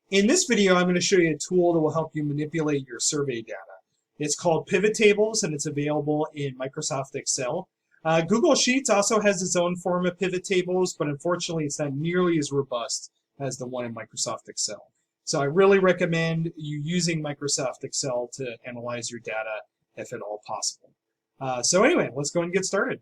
In this video, I'm going to show you a tool that will help you manipulate your survey data. It's called PivotTables, and it's available in Microsoft Excel. Google Sheets also has its own form of pivot tables, but unfortunately, it's not nearly as robust as the one in Microsoft Excel. So I really recommend you using Microsoft Excel to analyze your data if at all possible. So anyway, let's go and get started.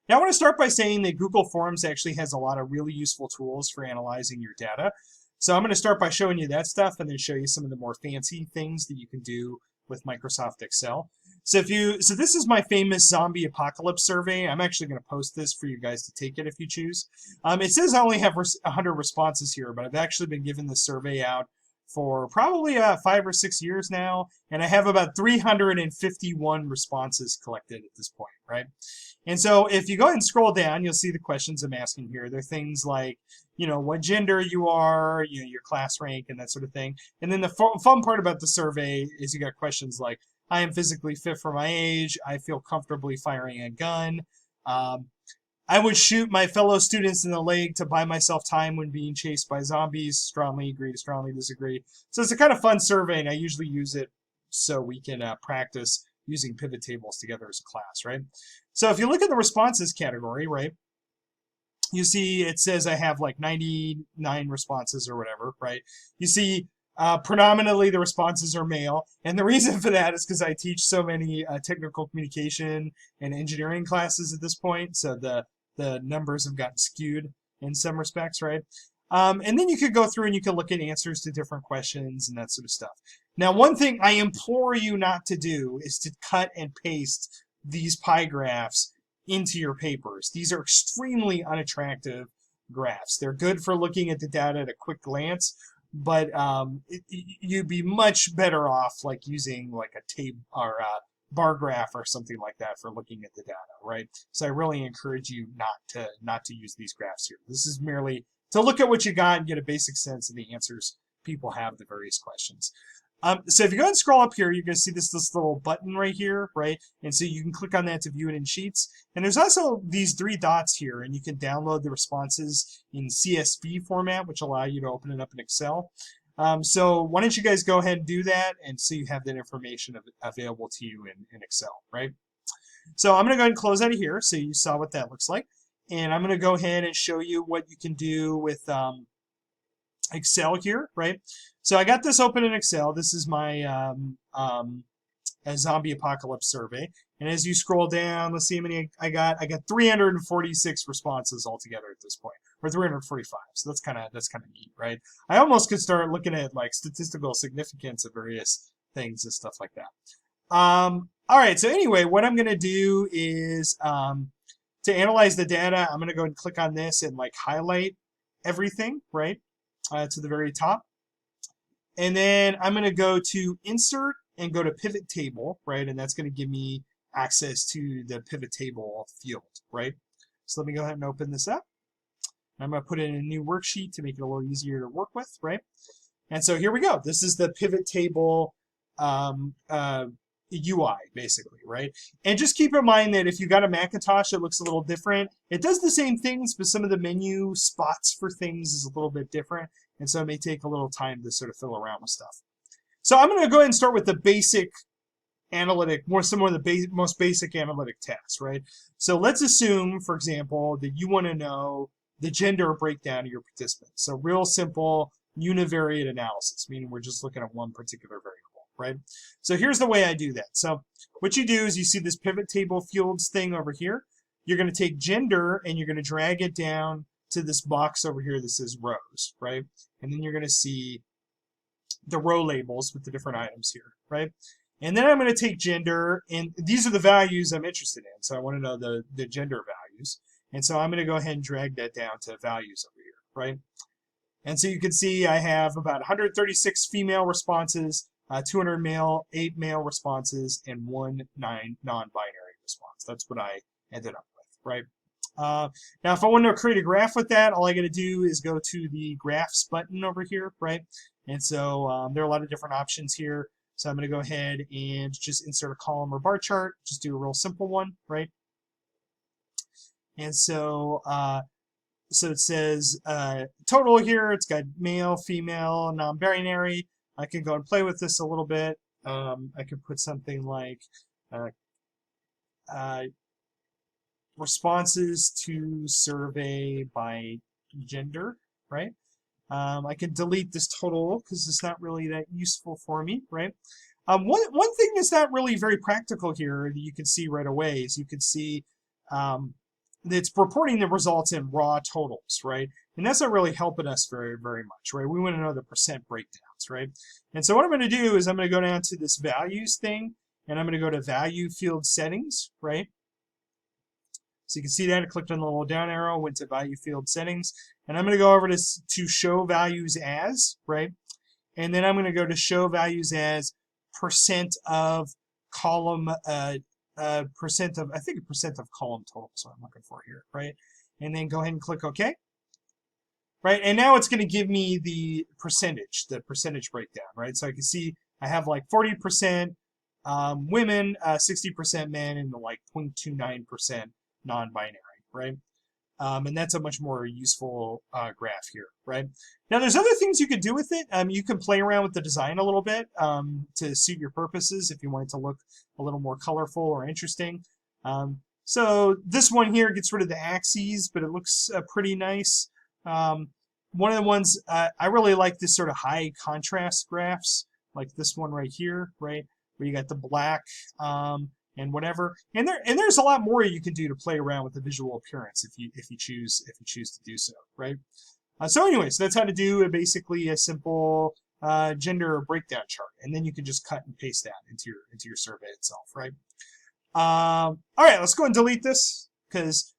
Now I want to start by saying that Google Forms actually has a lot of really useful tools for analyzing your data. So I'm going to start by showing you that stuff and then show you some of the more fancy things that you can do with Microsoft Excel. So this is my famous zombie apocalypse survey. I'm actually going to post this for you guys to take it if you choose. It says I only have 100 responses here, but I've actually been giving this survey out for probably 5 or 6 years now, and I have about 351 responses collected at this point, right? And so if you go ahead and scroll down, you'll see the questions I'm asking here. They're things like, what gender you are, your class rank, and that sort of thing. And then the fun part about the survey is you got questions like, I am physically fit for my age, I feel comfortably firing a gun, I would shoot my fellow students in the leg to buy myself time when being chased by zombies. Strongly agree, strongly disagree. So it's a kind of fun survey, and I usually use it so we can practice using pivot tables together as a class, right? So if you look at the responses category, right, you see it says I have like 99 responses or whatever, right? You see predominantly the responses are male, and the reason for that is because I teach so many technical communication and engineering classes at this point, so the numbers have gotten skewed in some respects, right? And then you could go through and you can look at answers to different questions and that sort of stuff. Now, one thing I implore you not to do is to cut and paste these pie graphs into your papers. These are extremely unattractive graphs. They're good for looking at the data at a quick glance, but you'd be much better off like using like a table or a bar graph or something like that for looking at the data, right? So I really encourage you not to use these graphs here. This is merely to look at what you got and get a basic sense of the answers people have to various questions. So if you go and scroll up here, you're going to see this little button right here, right? And so you can click on that to view it in Sheets. And there's also these 3 dots here, and you can download the responses in CSV format, which allow you to open it up in Excel. So why don't you guys go ahead and do that, and so you have that information available to you in Excel, right? So I'm going to go ahead and close out of here, so you saw what that looks like. And I'm going to go ahead and show you what you can do with Excel here, right? So I got this open in Excel. This is my zombie apocalypse survey. And as you scroll down, let's see how many I got. I got 346 responses altogether at this point, or 345. So that's kind of neat, right? I almost could start looking at like statistical significance of various things and stuff like that. All right. So anyway, what I'm going to do is to analyze the data, I'm going to go and click on this and like highlight everything, right, to the very top. And then I'm going to go to Insert and go to Pivot Table, right? And that's going to give me access to the Pivot Table field, right? So let me go ahead and open this up. I'm going to put it in a new worksheet to make it a little easier to work with, right? And so here we go. This is the Pivot Table UI, basically, right? And just keep in mind that if you got a Macintosh, it looks a little different. It does the same things, but some of the menu spots for things is a little bit different. And so it may take a little time to sort of fill around with stuff. So I'm going to go ahead and start with the basic analytic, most basic analytic tasks, right? So let's assume, for example, that you want to know the gender breakdown of your participants. So real simple univariate analysis, meaning we're just looking at one particular variable, right? So here's the way I do that. So what you do is you see this pivot table fields thing over here. You're going to take gender and you're going to drag it down to this box over here that says rows, right? And then you're going to see the row labels with the different items here, right? And then I'm going to take gender, and these are the values I'm interested in. So I want to know the gender values. And so I'm going to go ahead and drag that down to values over here, right? And so you can see I have about 136 female responses, 200 male, 8 male responses, and 1 non-binary response. That's what I ended up with, right? Now, if I want to create a graph with that, all I got to do is go to the graphs button over here, right? And so there are a lot of different options here. So I'm going to go ahead and just insert a column or bar chart, just do a real simple one, right? And so so it says total here. It's got male, female, non-binary. I can go and play with this a little bit. I can put something like uh, uh, responses to survey by gender, right? I can delete this total because it's not really that useful for me, right? One thing that's not really very practical here that you can see right away is you can see it's reporting the results in raw totals, right? And that's not really helping us very, very much, right? We want to know the percent breakdowns, right? And so what I'm going to do is I'm going to go down to this values thing, and I'm going to go to value field settings, right? So you can see that I clicked on the little down arrow, went to value field settings, and I'm going to go over to show values as, right? And then I'm going to go to show values as percent of column, percent of, I think a percent of column total, so I'm looking for here, right? And then go ahead and click OK. Right, and now it's going to give me the percentage breakdown, right? So I can see I have like 40% women, 60% men, and like 0.29% non-binary, right? And that's a much more useful graph here, right? Now, there's other things you could do with it. You can play around with the design a little bit to suit your purposes if you want it to look a little more colorful or interesting. So this one here gets rid of the axes, but it looks pretty nice. One of the ones I really like this sort of high contrast graphs, like this one right here, right, where you got the black and whatever. And there's a lot more you can do to play around with the visual appearance if you choose to do so, right? So anyways, that's how to do basically a simple gender breakdown chart, and then you can just cut and paste that into your survey itself, right? All right, let's go and delete this because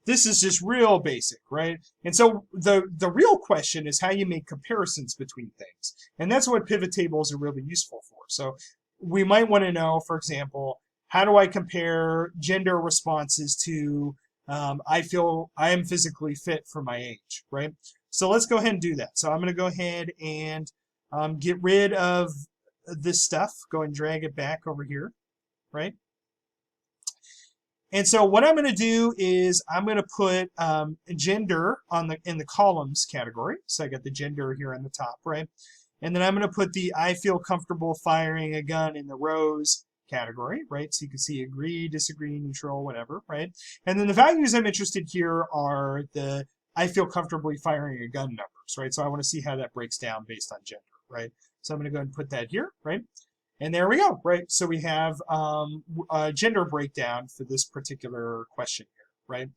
this is just real basic, right? And so the real question is how you make comparisons between things. And that's what pivot tables are really useful for. So we might want to know, for example, how do I compare gender responses to I feel I am physically fit for my age, right? So let's go ahead and do that. So I'm going to go ahead and get rid of this stuff. Go and drag it back over here, right? And so what I'm going to do is I'm going to put gender in the columns category. So I got the gender here on the top, right? And then I'm going to put the I feel comfortable firing a gun in the rows category, right? So you can see agree, disagree, neutral, whatever, right? And then the values I'm interested here are the I feel comfortably firing a gun numbers, right? So I want to see how that breaks down based on gender, right? So I'm going to go ahead and put that here, right? And there we go, right? So we have a gender breakdown for this particular question here, right?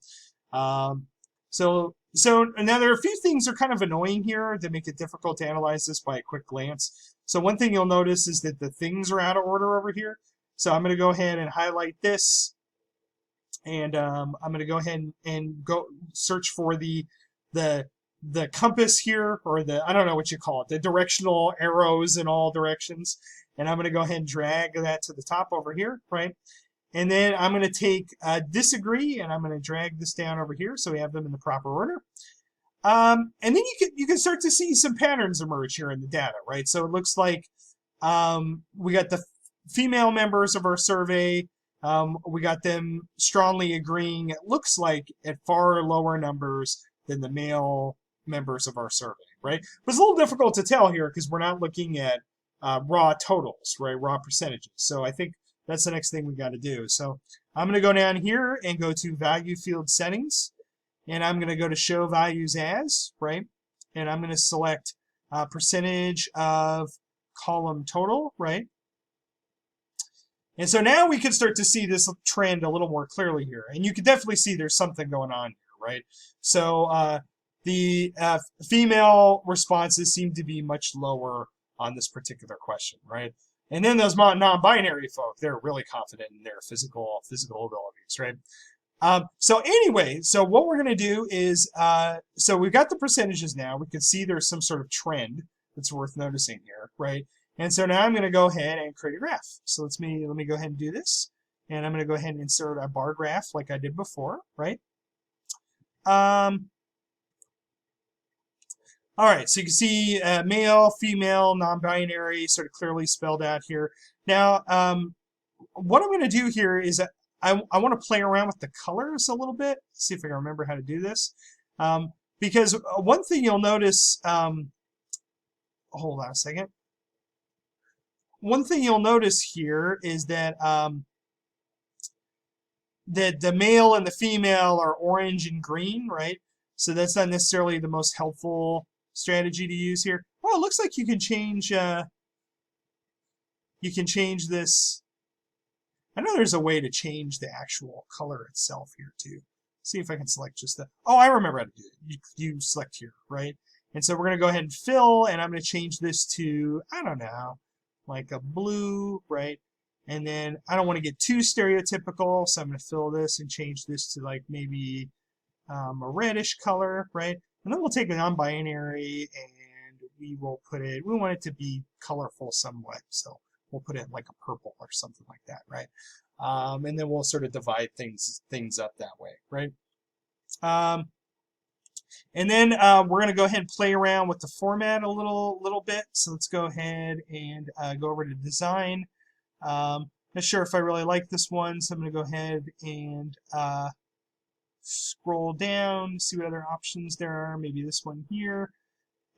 So now there are a few things that are kind of annoying here that make it difficult to analyze this by a quick glance. So one thing you'll notice is that the things are out of order over here. So I'm going to go ahead and highlight this, and I'm going to go ahead and go search for the compass here, or I don't know what you call it, the directional arrows in all directions. And I'm going to go ahead and drag that to the top over here, right? And then I'm going to take disagree, and I'm going to drag this down over here so we have them in the proper order. And then you can start to see some patterns emerge here in the data, right? So it looks like we got the female members of our survey. We got them strongly agreeing, it looks like, at far lower numbers than the male members of our survey, right? But it's a little difficult to tell here because we're not looking at raw totals, right? Raw percentages. So I think that's the next thing we got to do. So I'm going to go down here and go to value field settings, and I'm going to go to show values as, right? And I'm going to select percentage of column total, right? And so now we can start to see this trend a little more clearly here. And you can definitely see there's something going on here, right? So the female responses seem to be much lower on this particular question, right? And then those non-binary folk, they're really confident in their physical abilities, right? So anyway, so what we're going to do is, so we've got the percentages now. We can see there's some sort of trend that's worth noticing here, right? And so now I'm going to go ahead and create a graph. So let me go ahead and do this. And I'm going to go ahead and insert a bar graph like I did before, right? All right, so you can see male, female, non-binary, sort of clearly spelled out here. Now, what I'm going to do here is I want to play around with the colors a little bit, see if I can remember how to do this. Because one thing you'll notice, hold on a second. One thing you'll notice here is that that the male and the female are orange and green, right? So that's not necessarily the most helpful strategy to use here. Oh, it looks like you can change this. I know there's a way to change the actual color itself here too. See if I can select just the, oh, I remember how to do it. You select here, right? And so we're going to go ahead and fill, and I'm going to change this to, I don't know, like a blue, right? And then I don't want to get too stereotypical, so I'm going to fill this and change this to like maybe a reddish color, right? And then we'll take a non-binary and we will put it, we want it to be colorful somewhat, so we'll put it like a purple or something like that, right? And then we'll sort of divide things up that way, right? And then we're going to go ahead and play around with the format a little bit. So let's go ahead and go over to design. Not sure if I really like this one, so I'm going to go ahead and scroll down, see what other options there are. Maybe this one here.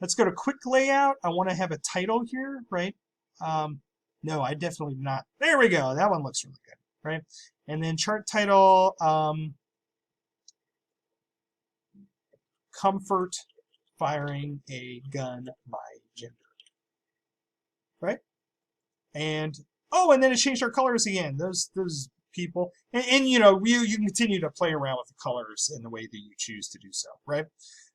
Let's go to quick layout. I want to have a title here, right? No, I definitely not. There we go. That one looks really good, right? And then chart title, comfort firing a gun by gender, right? And oh, and then it changed our colors again. Those people, and you know, you can continue to play around with the colors in the way that you choose to do so, right?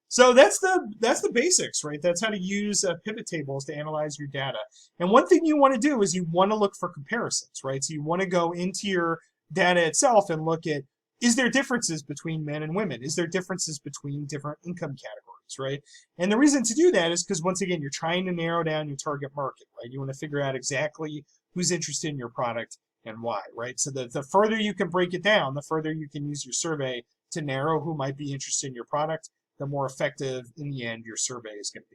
So that's the basics, right? That's how to use pivot tables to analyze your data. And one thing you want to do is you want to look for comparisons, right? So you want to go into your data itself and look at, is there differences between men and women? Is there differences between different income categories, right? And the reason to do that is because, once again, you're trying to narrow down your target market, right? You want to figure out exactly who's interested in your product and why, right? So the further you can break it down, the further you can use your survey to narrow who might be interested in your product, the more effective, in the end, your survey is going to be.